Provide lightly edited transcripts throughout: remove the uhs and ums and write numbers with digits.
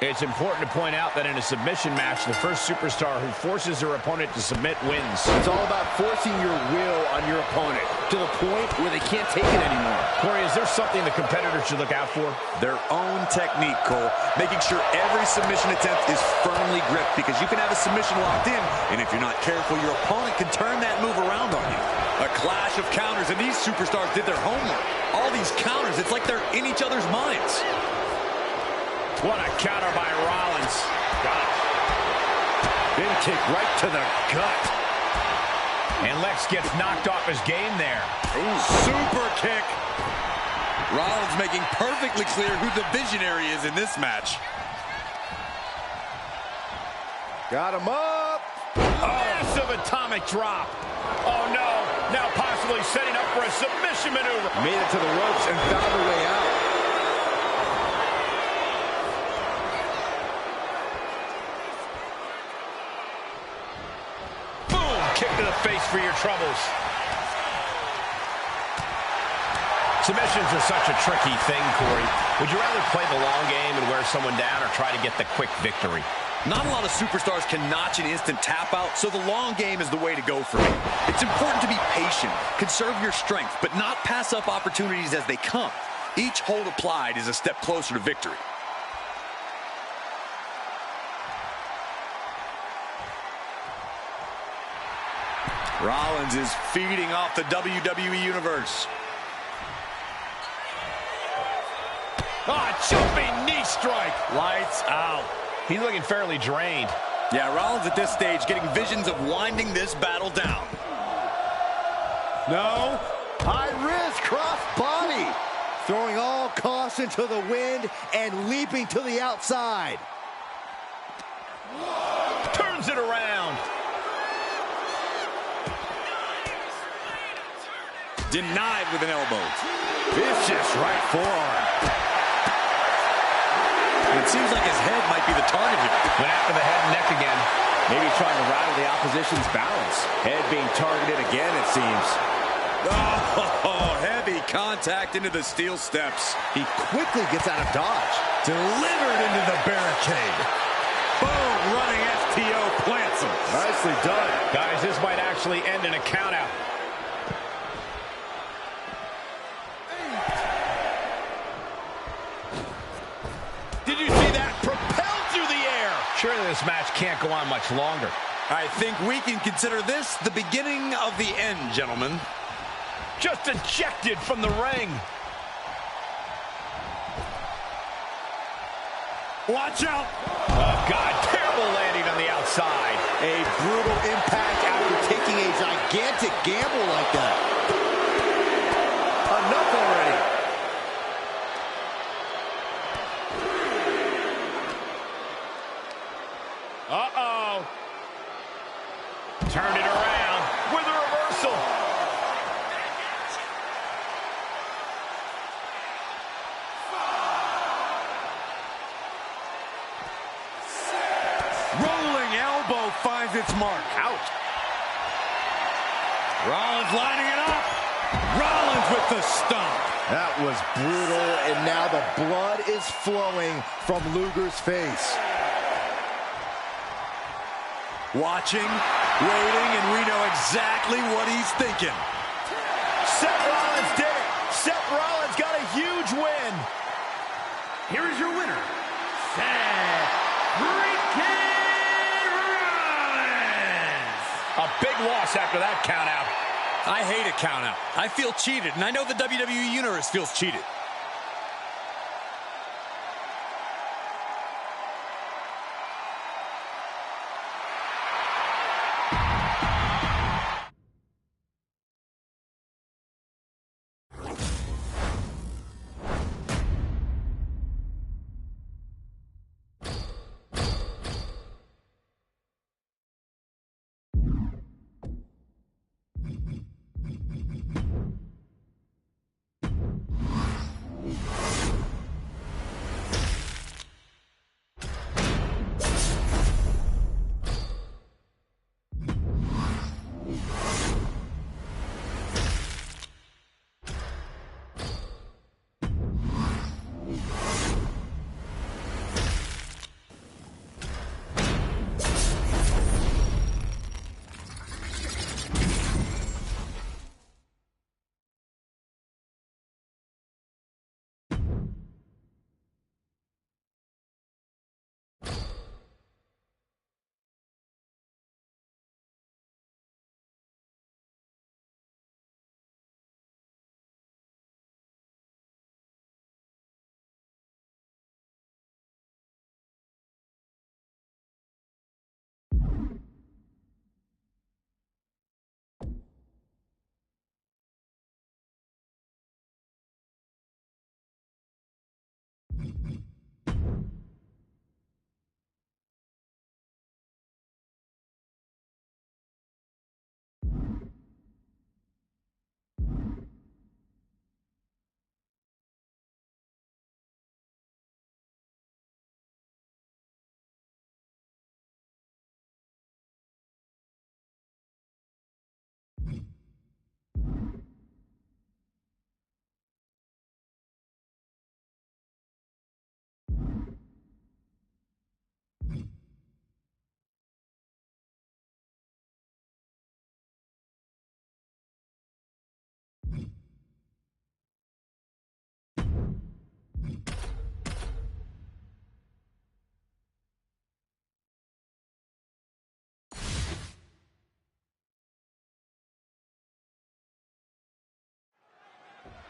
It's important to point out that in a submission match, the first superstar who forces their opponent to submit wins. It's all about forcing your will on your opponent to the point where they can't take it anymore. Corey, is there something the competitor should look out for? Their own technique, Cole. Making sure every submission attempt is firmly gripped, because you can have a submission locked in, and if you're not careful, your opponent can turn that move around on you. A clash of counters, and these superstars did their homework. All these counters, it's like they're in each other's minds. What a counter by Rollins. Got it. Big kick right to the gut. And Lex gets knocked off his game there. Ooh, super kick. Rollins making perfectly clear who the visionary is in this match. Got him up. Massive atomic drop. Oh, no. Now possibly setting up for a submission maneuver. Made it to the ropes and found a way out. Kick to the face for your troubles. Submissions are such a tricky thing, Corey. Would you rather play the long game and wear someone down, or try to get the quick victory? Not a lot of superstars can notch an instant tap out, so the long game is the way to go for me. It's important to be patient, conserve your strength, but not pass up opportunities as they come. Each hold applied is a step closer to victory. Rollins is feeding off the WWE Universe. Jumping knee strike. Lights out. He's looking fairly drained. Yeah, Rollins at this stage getting visions of winding this battle down. No. High risk cross body. Throwing all caution to the wind and leaping to the outside. Turns it around. Denied with an elbow. Vicious right forearm. It seems like his head might be the target here. Went after the head and neck again. Maybe trying to rattle the opposition's balance. Head being targeted again, it seems. Oh, heavy contact into the steel steps. He quickly gets out of dodge. Delivered into the barricade. Boom, running FTO plants him. Nicely done. Guys, this might actually end in a countout. Did you see that? Propelled through the air. Surely this match can't go on much longer. I think we can consider this the beginning of the end, gentlemen. Just ejected from the ring. Watch out. Oh, God. Terrible landing on the outside. A brutal impact after taking a gigantic gamble like that. Enough already. Uh-oh. Turned it around with a reversal. Rolling elbow finds its mark. Out. Rollins lining it up. Rollins with the stomp. That was brutal, and now the blood is flowing from Luger's face. Watching, waiting, and we know exactly what he's thinking. Seth Rollins did it. Seth Rollins got a huge win. Here is your winner, Seth freaking Rollins. A big loss after that countout. I hate a countout. I feel cheated, and I know the WWE Universe feels cheated.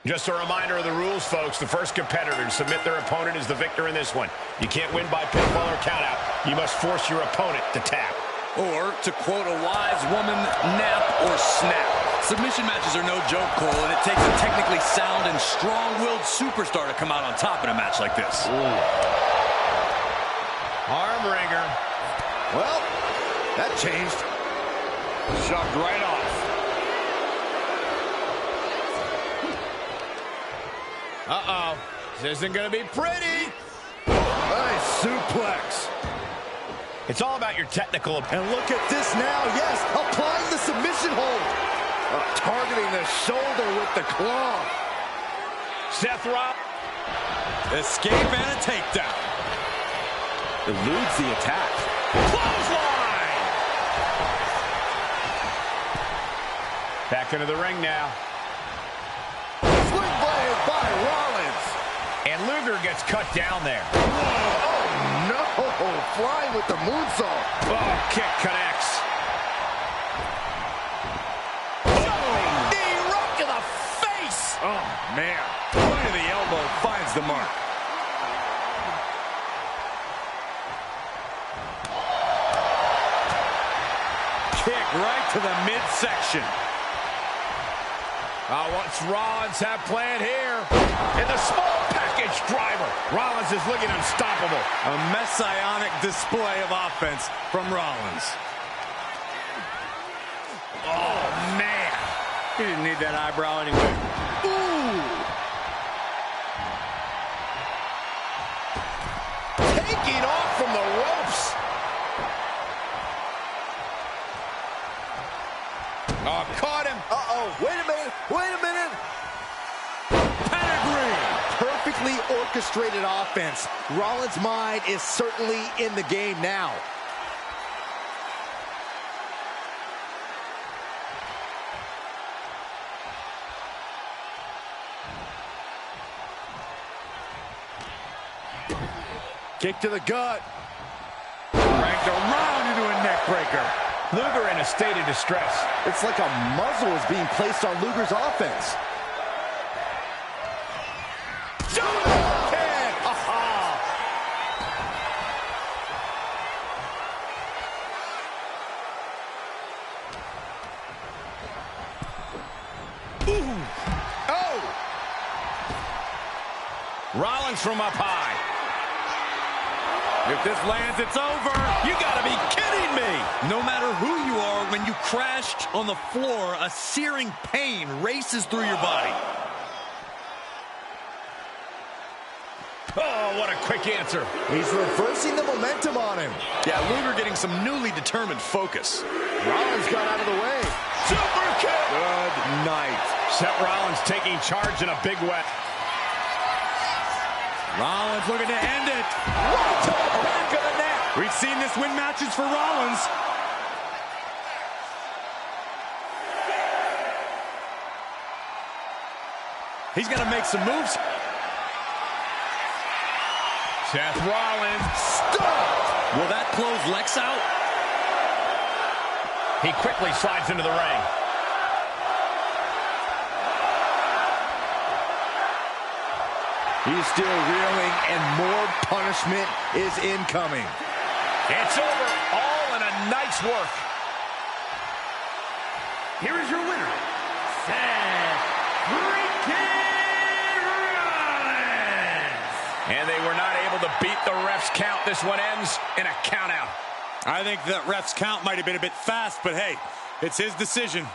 Just a reminder of the rules, folks. The first competitor to submit their opponent is the victor in this one. You can't win by pinfall or countout. You must force your opponent to tap. Or, to quote a wise woman, nap or snap. Submission matches are no joke, Cole, and it takes a technically sound and strong-willed superstar to come out on top in a match like this. Arm wringer. Well, that changed. Shoved right off. Uh-oh. This isn't going to be pretty. Nice suplex. It's all about your technical. And look at this now. Yes, applying the submission hold. Targeting the shoulder with the claw. Seth Rollins. Escape and a takedown. Eludes the attack. Clothesline! Back into the ring now. Swing blade by Rollins. And Luger gets cut down there. Oh, no. Flying with the moonsault. Oh, kick connects. Knee rock to the face. Oh, man. Point of the elbow finds the mark. Kick right to the midsection. What's Rollins have planned here? And the small package driver. Rollins is looking unstoppable. A messianic display of offense from Rollins. Oh, man. He didn't need that eyebrow anyway. Ooh. Taking off from the ropes. Oh, caught him. Uh-oh. Wait a minute. Wait a minute. Pedigree. Perfectly orchestrated offense. Rollins' mind is certainly in the game now. Kick to the gut. Cranked around into a neck breaker. Luger in a state of distress. It's like a muzzle is being placed on Luger's offense. Double kick! Ooh. Oh! Rollins from up high. If this lands, it's over. You gotta be kidding me! No matter who you are, when you crashed on the floor, a searing pain races through your body. Oh, what a quick answer. He's reversing the momentum on him. Yeah, Luger getting some newly determined focus. Rollins got out of the way. Super kick! Good night. Seth Rollins taking charge in a big way. Rollins looking to end it. Right to the back of the neck. We've seen this win matches for Rollins. He's got to make some moves. Seth Rollins. Stop. Will that close Lex out? He quickly slides into the ring. He's still reeling, and more punishment is incoming. It's over. All in a nice work. Here is your winner, Seth freaking Rollins. And they were not able to beat the ref's count. This one ends in a count out. I think that ref's count might have been a bit fast, but hey, it's his decision.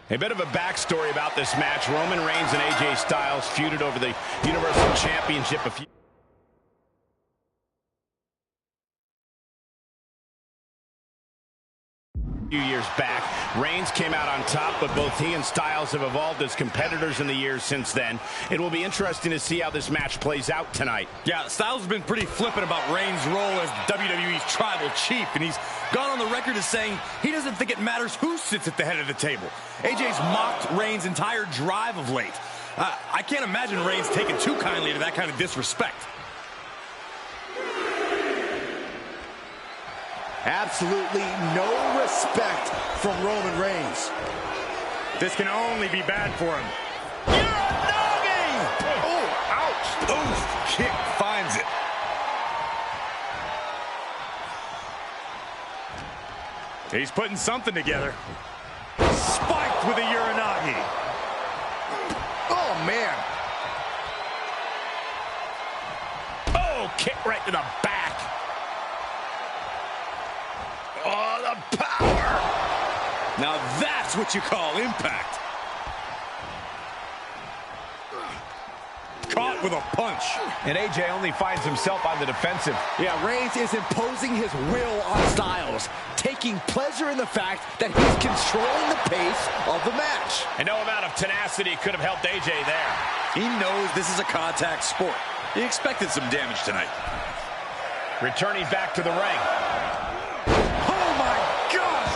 A bit of a backstory about this match. Roman Reigns and AJ Styles feuded over the Universal Championship a few years back. Reigns came out on top, but both he and Styles have evolved as competitors in the years since then. It will be interesting to see how this match plays out tonight. Yeah, Styles has been pretty flippant about Reigns' role as WWE's tribal chief, and he's gone on the record as saying he doesn't think it matters who sits at the head of the table. AJ's mocked Reigns' entire drive of late. I can't imagine Reigns taking too kindly to that kind of disrespect. Absolutely no respect from Roman Reigns. This can only be bad for him. Oh, ouch. Oof, kick finds it. He's putting something together. Spiked with a Uranagi. Oh, man. Oh, kick right to the back. Oh, the power! Now that's what you call impact. Caught with a punch. And AJ only finds himself on the defensive. Yeah, Reigns is imposing his will on Styles, taking pleasure in the fact that he's controlling the pace of the match. And no amount of tenacity could have helped AJ there. He knows this is a contact sport. He expected some damage tonight. Returning back to the ring.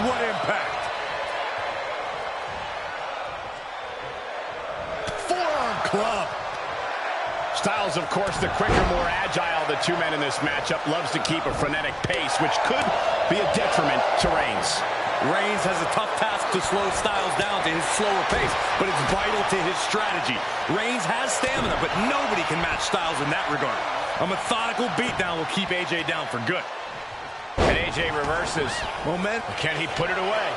What impact! Forearm club. Styles, of course, the quicker, more agile of the two men in this matchup, loves to keep a frenetic pace, which could be a detriment to Reigns. Reigns has a tough task to slow Styles down to his slower pace, but it's vital to his strategy. Reigns has stamina, but nobody can match Styles in that regard. A methodical beatdown will keep AJ down for good. And AJ reverses. Momentum. Can he put it away?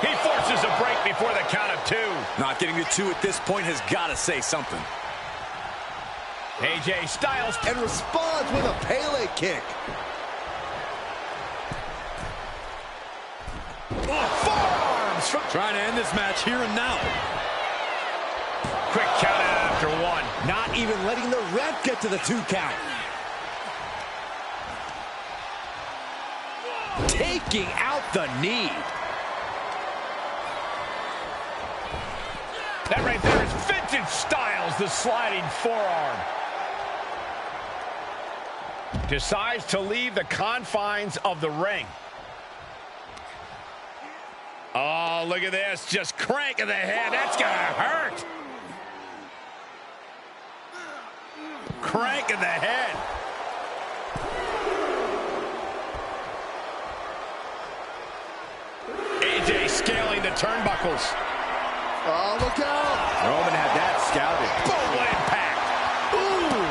He forces a break before the count of 2. Not getting to 2 at this point has got to say something. AJ Styles. And responds with a Pele kick. Forearms. Trying to end this match here and now. Quick count out after 1. Not even letting the ref get to the 2 count. Taking out the knee. That right there is vintage Styles, the sliding forearm. Decides to leave the confines of the ring. Oh, look at this. Just cranking the head. That's going to hurt. Cranking the head. AJ scaling the turnbuckles. Oh, look out. Roman had that scouted. Boom, what impact. Ooh.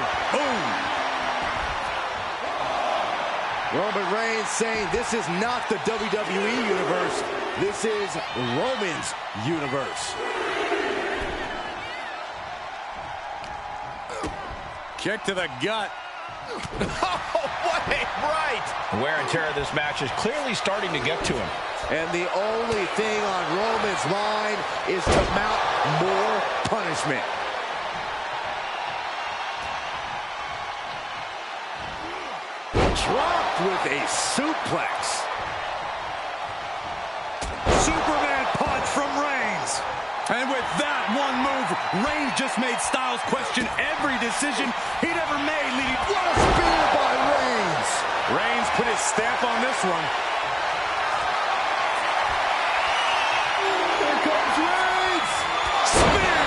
Roman Reigns saying this is not the WWE universe. This is Roman's universe. Kick to the gut. Oh, what a right. The wear and tear of this match is clearly starting to get to him. And the only thing on Roman's mind is to mount more punishment. Dropped with a suplex. Superman punch from Reigns. And with that one move, Reigns just made Styles question every decision he'd ever made leading. What a spear by Reigns. Reigns put his stamp on this one. Here comes Reigns. Spear!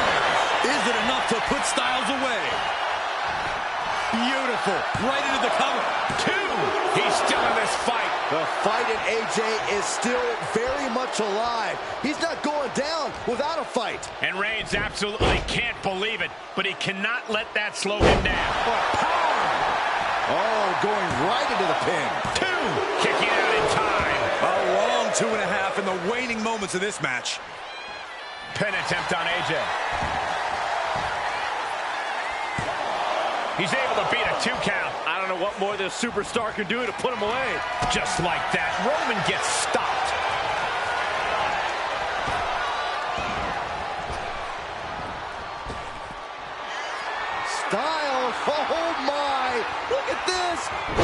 Is it enough to put Styles away? Beautiful. Right into the cover. 2. He's still in this fight. The fight in AJ is still very much alive. He's not going down without a fight. And Reigns absolutely can't believe it, but he cannot let that slow him down. Oh, going right into the pin. 2. Kicking out in time. A long 2.5 in the waning moments of this match. Pin attempt on AJ. He's able to beat a 2 count. I don't know what more this superstar can do to put him away. Just like that, Roman gets stopped. Look at this.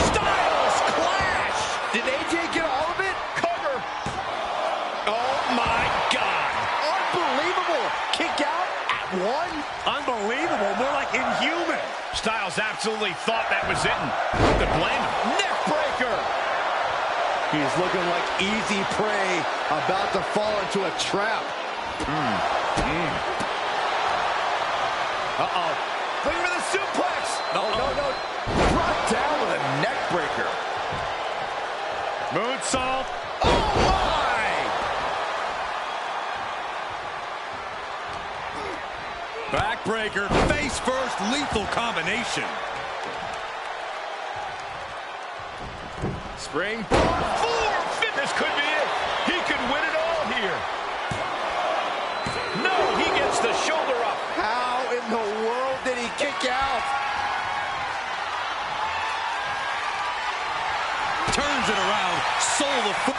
Styles clash. Did AJ get all of it? Cover. Oh, my God. Unbelievable. Kick out at one. Unbelievable. More like inhuman. Styles absolutely thought that was it. Who could blame him? Neck breaker. He's looking like easy prey, about to fall into a trap. Uh-oh. Looking for the suplex. Oh, no. Brought down with a neck breaker. Moonsault. Oh, my! Backbreaker. Face first. Lethal combination. Springboard. This could be it. He could win it all here. No, he gets the shoulder up. How in the world did he kick out? Turns it around. Soul the foot.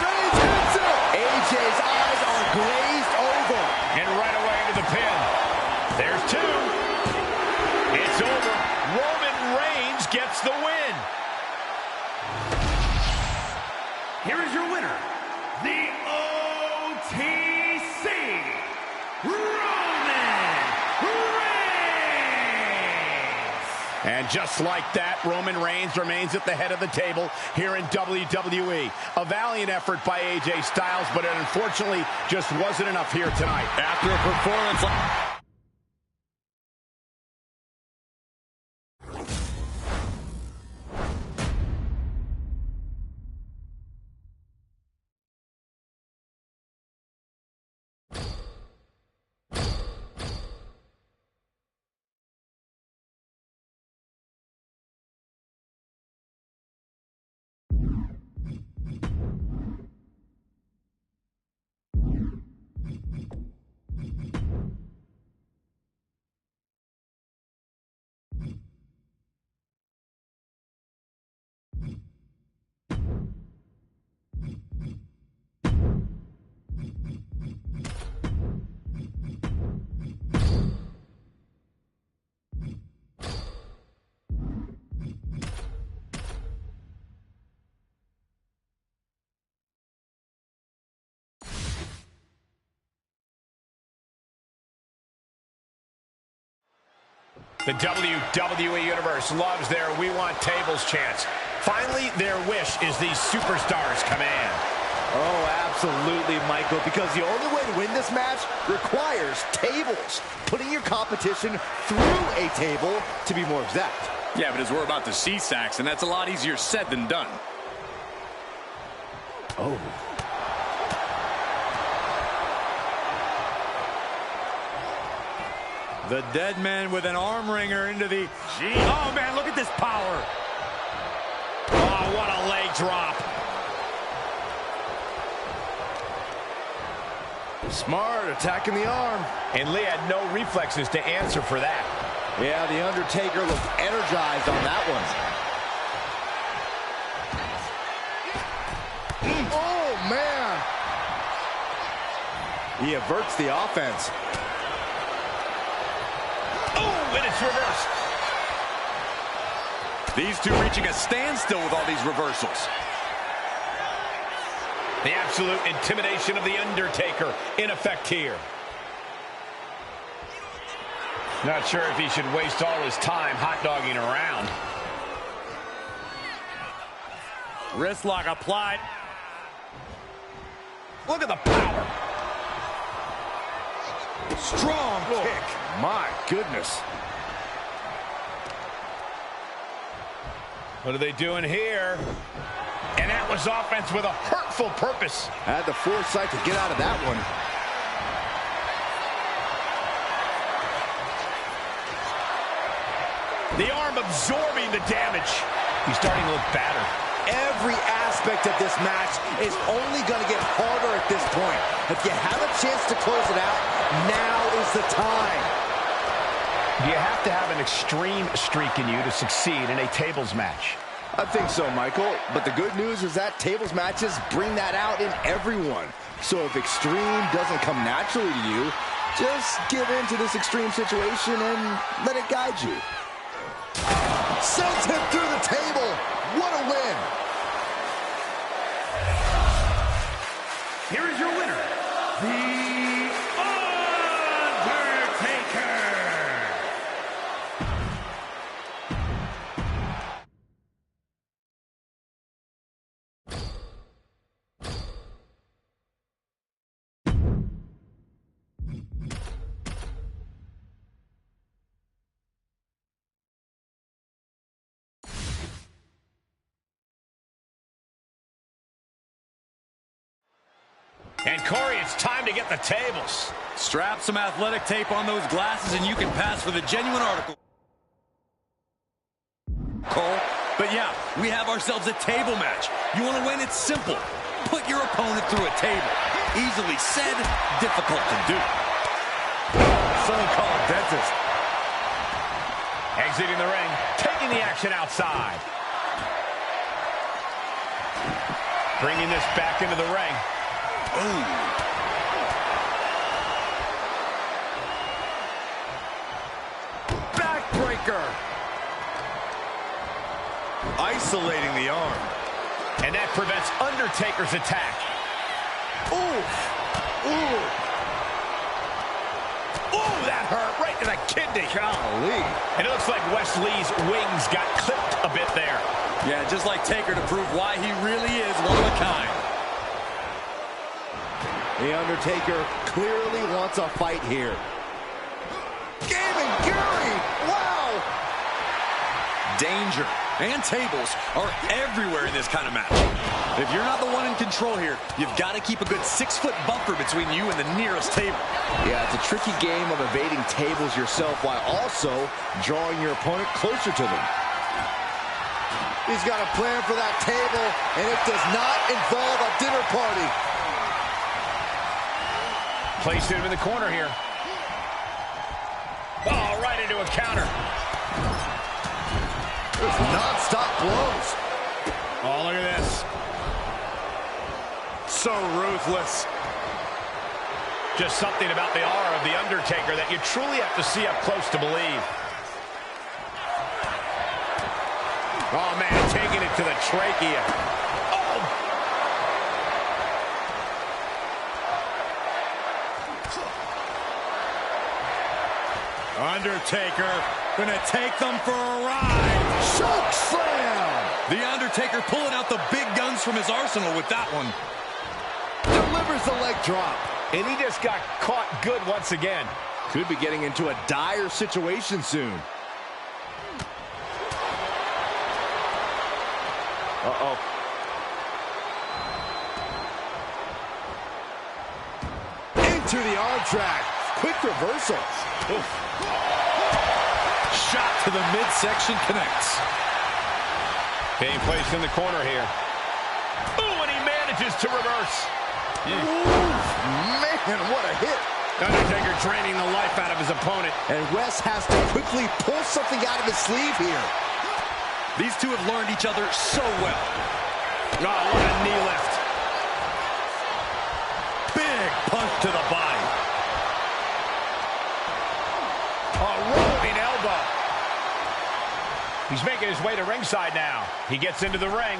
AJ's eyes are glazed over. And right away into the pin. There's two. It's over. Roman Reigns gets the win. Here is your winner, the OTC, Roman Reigns. And just like that, Roman Reigns remains at the head of the table here in WWE. A valiant effort by AJ Styles, but it unfortunately just wasn't enough here tonight. After a performance like... The WWE Universe loves their "We Want Tables" chants. Finally, their wish is these superstars' command. Oh, absolutely, Michael, because the only way to win this match requires tables. Putting your competition through a table, to be more exact. Yeah, but as we're about to see, Saxon, that's a lot easier said than done. Oh. The dead man with an arm wringer into the... Oh, man, look at this power. Oh, what a leg drop. Smart, attacking the arm. And Lee had no reflexes to answer for that. Yeah, The Undertaker looked energized on that one. Oh, man. He averts the offense. Oh, and it's reversed. These two reaching a standstill with all these reversals. The absolute intimidation of The Undertaker in effect here. Not sure if he should waste all his time hot-dogging around. Wrist lock applied. Look at the power. Strong kick. My goodness. What are they doing here? And that was offense with a hurtful purpose. Had the foresight to get out of that one. The arm absorbing the damage. He's starting to look battered. Every aspect of this match is only going to get harder at this point. If you have a chance to close it out, now is the time. You have to have an extreme streak in you to succeed in a tables match. I think so, Michael. But the good news is that tables matches bring that out in everyone. So if extreme doesn't come naturally to you, just give in to this extreme situation and let it guide you. Sends him through the table. What a win. Here is your winner, The Undertaker. And Corey, it's time to get the tables. Strap some athletic tape on those glasses and you can pass for the genuine article, Cole. But yeah, we have ourselves a table match. You want to win? It's simple. Put your opponent through a table. Easily said, difficult to do. Someone call a dentist. Exiting the ring, taking the action outside. Bringing this back into the ring. Ooh. Backbreaker. Isolating the arm. And that prevents Undertaker's attack. Ooh. Ooh. Ooh, that hurt right to the kidney. Golly. And it looks like Wes Lee's wings got clipped a bit there. Yeah, just like Taker to prove why he really is one of a kind. The Undertaker clearly wants a fight here. Game and Gary! Wow! Danger and tables are everywhere in this kind of match. If you're not the one in control here, you've got to keep a good 6-foot buffer between you and the nearest table. Yeah, it's a tricky game of evading tables yourself while also drawing your opponent closer to them. He's got a plan for that table, and it does not involve a dinner party. Placing him in the corner here. Oh, right into a counter. There's non-stop blows. Oh, look at this. So ruthless. Just something about the aura of The Undertaker that you truly have to see up close to believe. Oh, man, taking it to the trachea. Oh! Undertaker gonna take them for a ride. Choke slam! The Undertaker pulling out the big guns from his arsenal with that one. Delivers the leg drop. And he just got caught good once again. Could be getting into a dire situation soon. Uh-oh. Into the arm track. Quick reversal. Oof. Shot to the midsection connects. Being placed in the corner here. Ooh, and he manages to reverse. Ooh, man, what a hit. Undertaker draining the life out of his opponent. And Wes has to quickly pull something out of his sleeve here. These two have learned each other so well. Oh, what a knee lift. Big punch to the body. A rolling elbow. He's making his way to ringside now. He gets into the ring.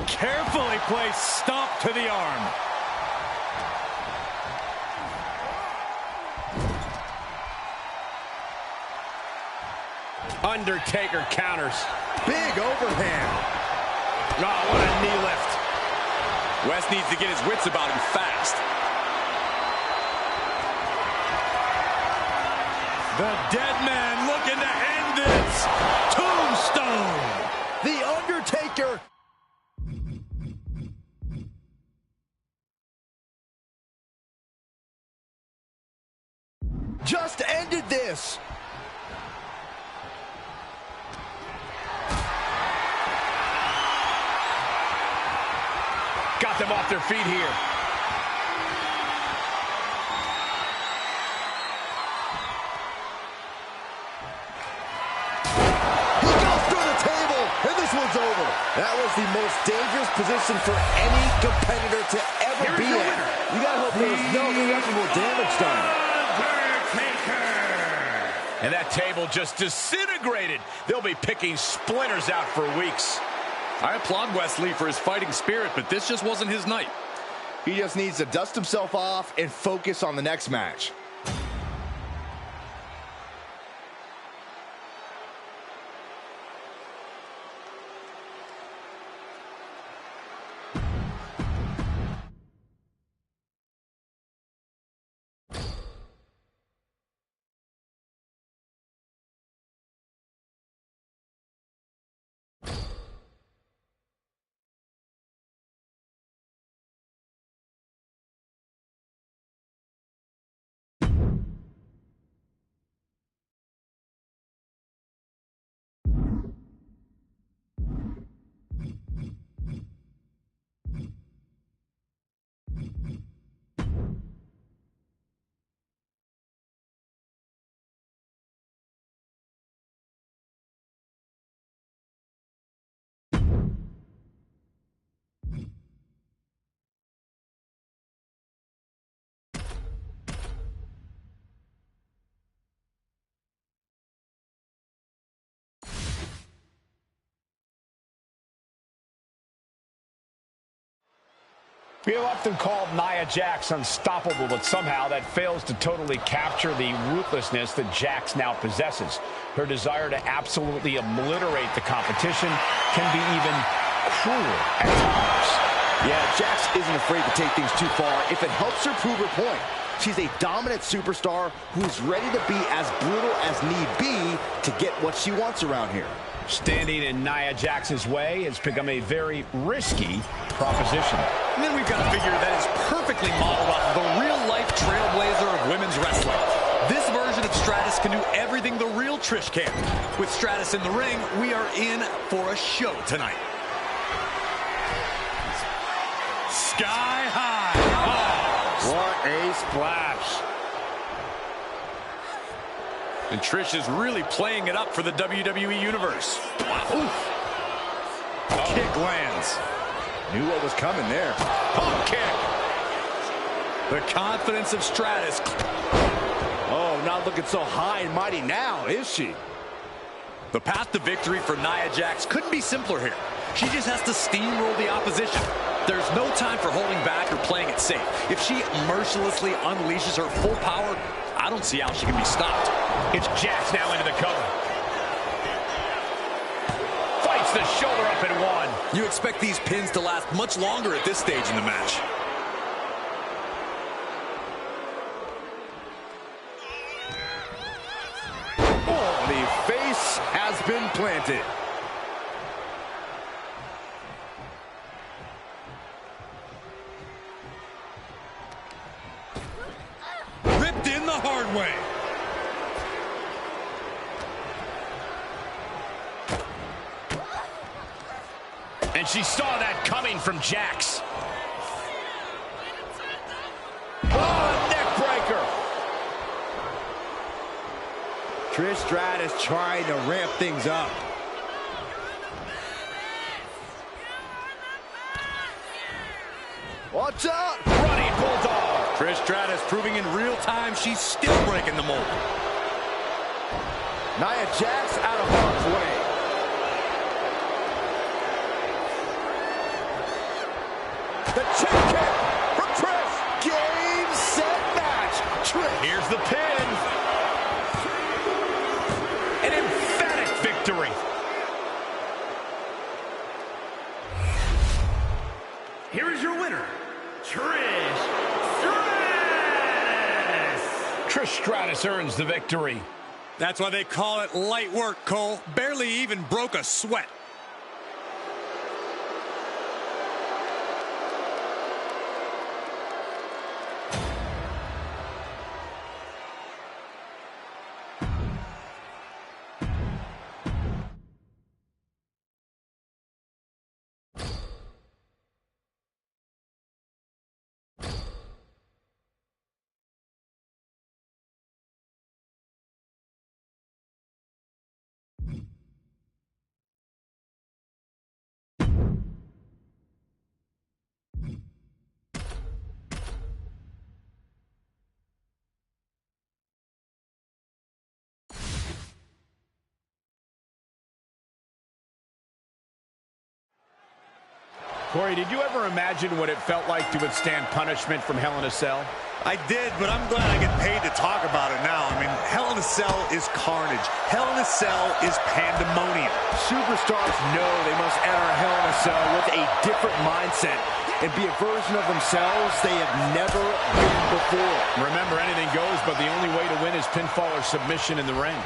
Carefully placed stomp to the arm. Undertaker counters. Big overhand. Oh, what a knee lift. Wes needs to get his wits about him fast. The dead man looking to end this. Tombstone. The Undertaker. Just ended this. Got them off their feet here. He goes through the table, and this one's over. That was the most dangerous position for any competitor to ever be in. You gotta hope there was no irreparable damage done. And that table just disintegrated. They'll be picking splinters out for weeks. I applaud Wesley for his fighting spirit, but this just wasn't his night. He just needs to dust himself off and focus on the next match. We have often called Nia Jax unstoppable, but somehow that fails to totally capture the ruthlessness that Jax now possesses. Her desire to absolutely obliterate the competition can be even cruel at times. Yeah, Jax isn't afraid to take things too far if it helps her prove her point. She's a dominant superstar who's ready to be as brutal as need be to get what she wants around here. Standing in Nia Jax's way has become a very risky proposition. And then we've got to figure that is perfectly modeled off the real-life trailblazer of women's wrestling. This version of Stratus can do everything the real Trish can. With Stratus in the ring, we are in for a show tonight. Sky high. Oh, what a splash. And Trish is really playing it up for the WWE Universe. Oof. Kick lands. Knew what was coming there. Pump kick. The confidence of Stratus. Oh, not looking so high and mighty now, is she? The path to victory for Nia Jax couldn't be simpler here. She just has to steamroll the opposition. There's no time for holding back or playing it safe. If she mercilessly unleashes her full power, I don't see how she can be stopped. It's Jax now into the cover. Fights the shoulder up and one. You expect these pins to last much longer at this stage in the match. Oh, the face has been planted. Ripped in the hard way. And she saw that coming from Jax. Oh, neck breaker. Trish Stratus trying to ramp things up. Watch out! Running bulldog. Trish Stratus proving in real time she's still breaking the mold. Nia Jax out of harm's way. The chick kick from Trish. Game, set, match. Trish. Here's the pin. An emphatic victory. Here is your winner, Trish Stratus. Trish Stratus earns the victory. That's why they call it light work, Cole. Barely even broke a sweat. Corey, did you ever imagine what it felt like to withstand punishment from Hell in a Cell? I did, but I'm glad I get paid to talk about it now. I mean, Hell in a Cell is carnage. Hell in a Cell is pandemonium. Superstars know they must enter Hell in a Cell with a different mindset and be a version of themselves they have never been before. Remember, anything goes, but the only way to win is pinfall or submission in the ring.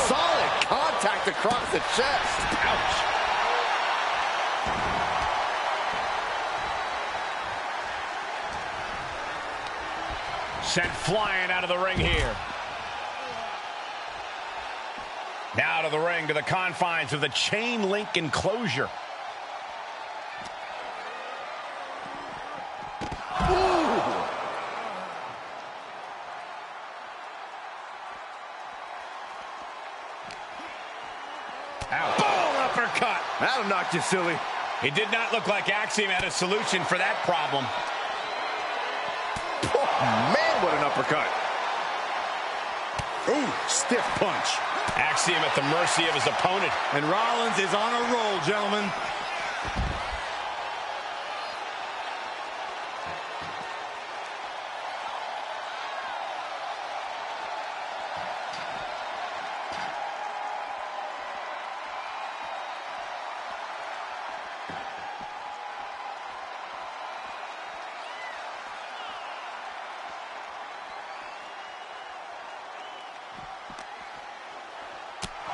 Solid contact across the chest. Ouch. Sent flying out of the ring here. Now to the ring, to the confines of the chain link enclosure. Ooh. Ow. Boom, uppercut. That'll knock you silly. It did not look like Axiom had a solution for that problem. Oh, man, what an uppercut. Ooh, stiff punch. Axiom at the mercy of his opponent. And Rollins is on a roll, gentlemen.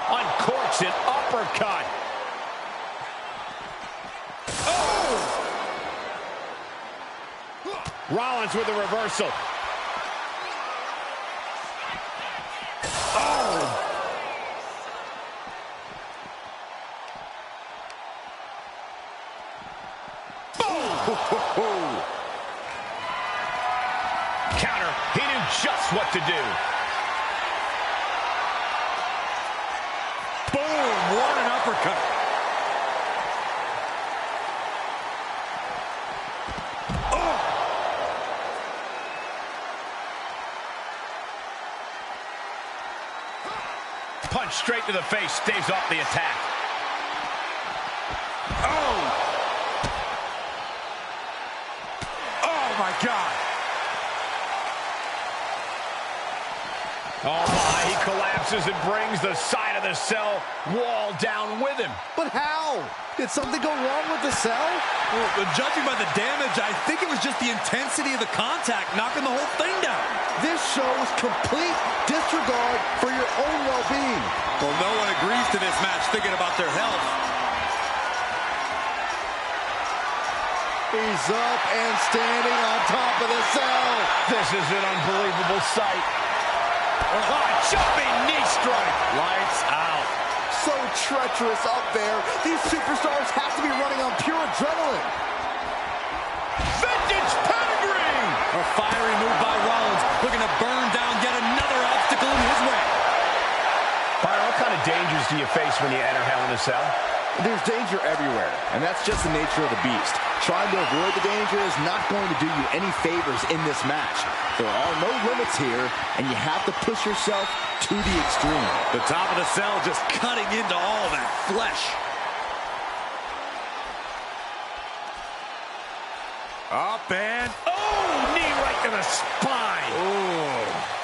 Uncorks an uppercut. Oh! Rollins with a reversal. Oh! Boom! Counter. He knew just what to do. Boom! What an uppercut. Oh! Punch straight to the face, staves off the attack. Oh! Oh my God! Oh my, he collapses and brings the side of the cell wall down with him. But how? Did something go wrong with the cell? Well, judging by the damage, I think it was just the intensity of the contact knocking the whole thing down. This shows complete disregard for your own well-being. Well, no one agrees to this match thinking about their health. He's up and standing on top of the cell. This is an unbelievable sight. Oh, jumping knee strike. Lights out. So treacherous up there. These superstars have to be running on pure adrenaline. Vintage pedigree. A fiery move by Rollins, looking to burn down yet another obstacle in his way. Byron, what kind of dangers do you face when you enter Hell in a Cell? There's danger everywhere, and that's just the nature of the beast. Trying to avoid the danger is not going to do you any favors in this match. There are no limits here, and you have to push yourself to the extreme. The top of the cell just cutting into all that flesh. Up and... Oh, knee right to the spine. Oh.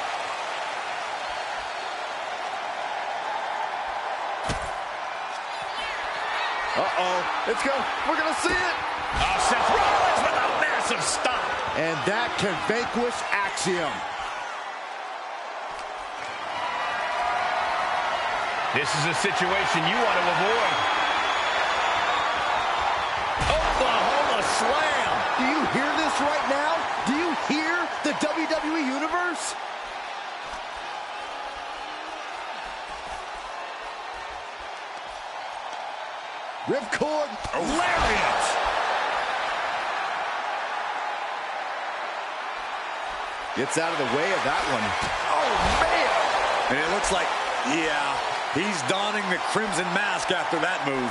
Uh-oh. It's go. We're going to see it. Seth Rollins with a massive stop. And that can vanquish Axiom. This is a situation you want to avoid. Oklahoma slam. Do you hear this right now? Do you hear the WWE Universe? Ripcord. Lariat. Gets out of the way of that one. Oh, man. And it looks like, yeah, he's donning the crimson mask after that move.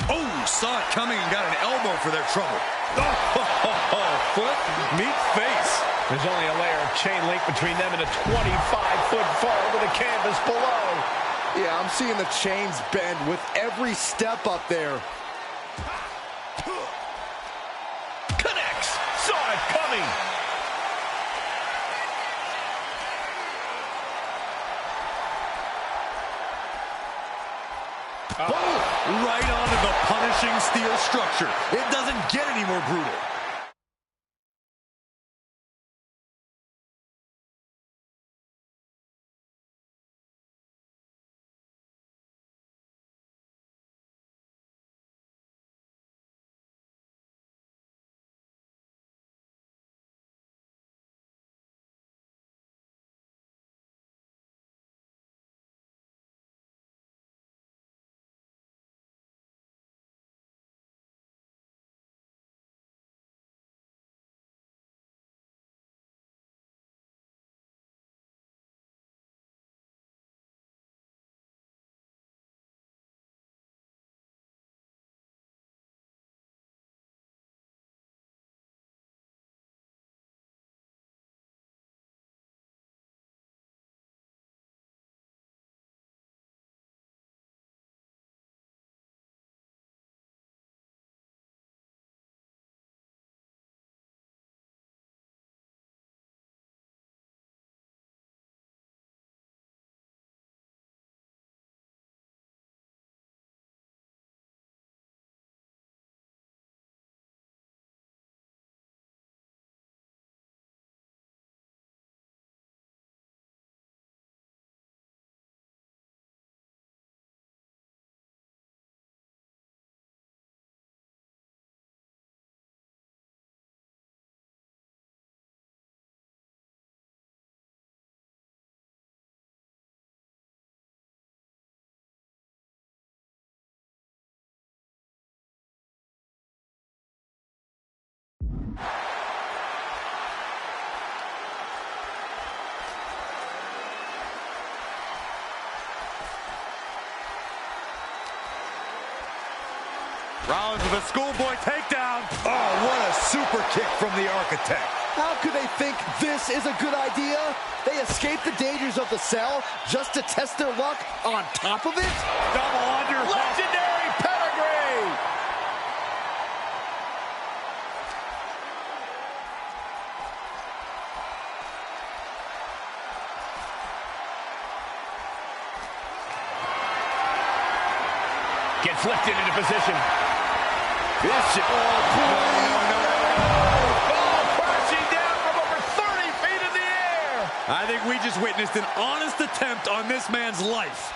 Oh, saw it coming and got an elbow for their trouble. Oh, foot, meet face. There's only a layer of chain link between them and a 25-foot fall to the canvas below. Yeah, I'm seeing the chains bend with every step up there. Connects. Saw it coming. Right onto the punishing steel structure. It doesn't get any more brutal. Rollins with a schoolboy takedown. Oh, what a super kick from the Architect. How could they think this is a good idea? They escaped the dangers of the cell just to test their luck on top of it? Double under. Legendary pedigree. Gets lifted into position. This shit. Crashing down from over 30 feet in the air. I think we just witnessed an honest attempt on this man's life.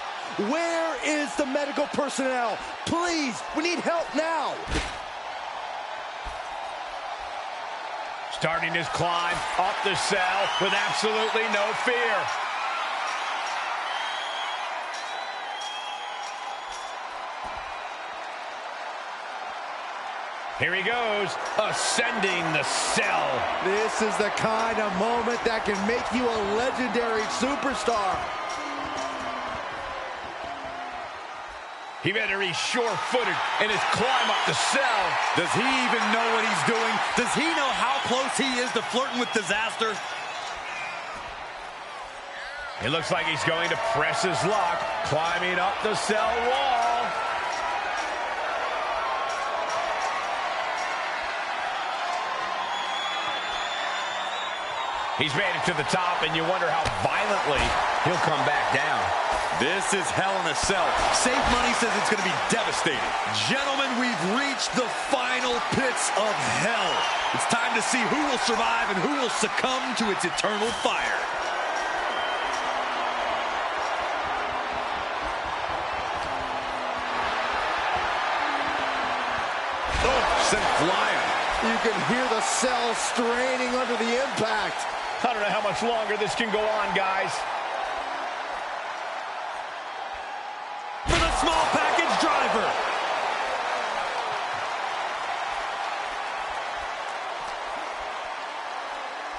Where is the medical personnel? Please, we need help now. Starting his climb up the cell with absolutely no fear. Here he goes, ascending the cell. This is the kind of moment that can make you a legendary superstar. He better be sure-footed in his climb up the cell. Does he even know what he's doing? Does he know how close he is to flirting with disaster? It looks like he's going to press his luck, climbing up the cell wall. He's made it to the top, and you wonder how violently he'll come back down. This is hell in a cell. Safe Money says it's going to be devastating. Gentlemen, we've reached the final pits of hell. It's time to see who will survive and who will succumb to its eternal fire. Oh, sent flying. You can hear the cell straining under the impact. I don't know how much longer this can go on, guys. For the small package driver.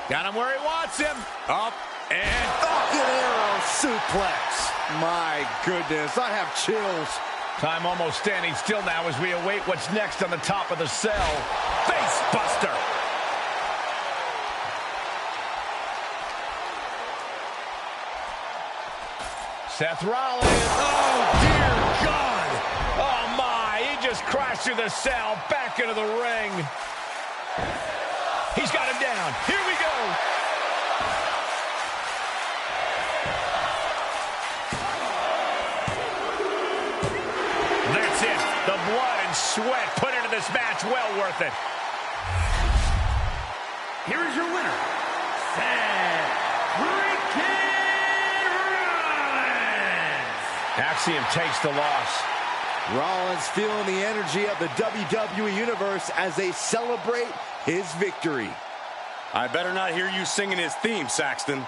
Got him where he wants him. Up and Falcon Arrow suplex. My goodness, I have chills. Time almost standing still now as we await what's next on the top of the cell. Face buster. Seth Rollins. Oh, dear God. Oh, my. He just crashed through the cell, back into the ring. He's got him down. Here we go. That's it. The blood and sweat put into this match. Well worth it. Here is your winner, Seth freaking Rollins. Axiom takes the loss. Rollins feeling the energy of the WWE Universe as they celebrate his victory. I better not hear you singing his theme, Saxton.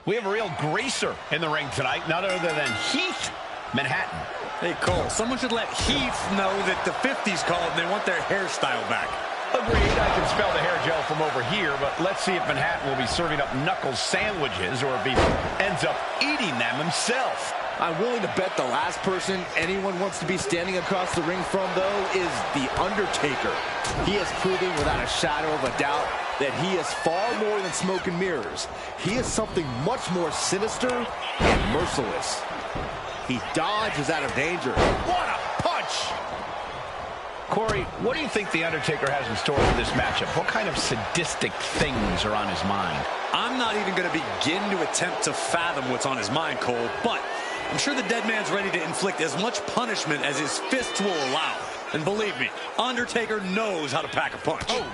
We have a real greaser in the ring tonight, none other than Heath Manhattan. Hey, Cole, someone should let Heath know that the 50's called and they want their hairstyle back. Agreed, I can smell the hair gel from over here, but let's see if Manhattan will be serving up knuckle sandwiches or if he ends up eating them himself. I'm willing to bet the last person anyone wants to be standing across the ring from, though, is The Undertaker. He has proven without a shadow of a doubt that he is far more than smoke and mirrors. He is something much more sinister and merciless. He dodges out of danger. What a punch! Corey, what do you think The Undertaker has in store for this matchup? What kind of sadistic things are on his mind? I'm not even going to begin to attempt to fathom what's on his mind, Cole, but I'm sure the dead man's ready to inflict as much punishment as his fists will allow. And believe me, Undertaker knows how to pack a punch. Oh.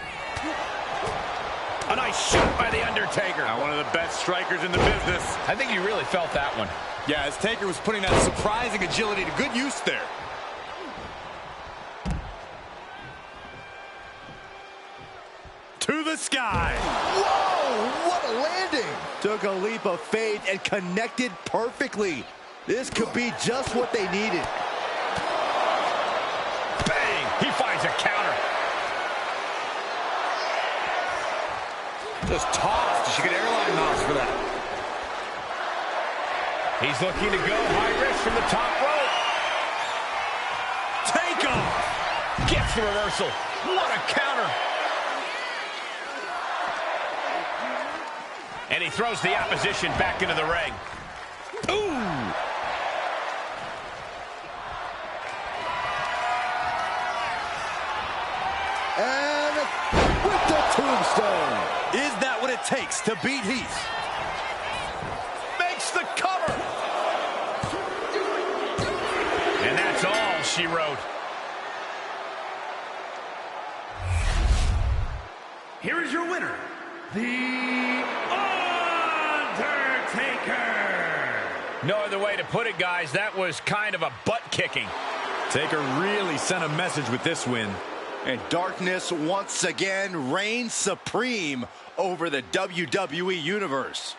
A nice shot by The Undertaker. One of the best strikers in the business. I think you really felt that one. Yeah, as Taker was putting that surprising agility to good use there. To the sky. Whoa, what a landing. Took a leap of faith and connected perfectly. This could be just what they needed. Bang! He finds a counter. Just tossed. She could airline miles for that. He's looking to go high risk from the top rope. Take off. Gets the reversal. What a counter. And he throws the opposition back into the ring. Ooh! And with the tombstone. Is that what it takes to beat Heath? Makes the cover. And that's all she wrote. Here is your winner, The Undertaker. No other way to put it, guys. That was kind of a butt kicking. Taker really sent a message with this win. And darkness once again reigns supreme over the WWE Universe.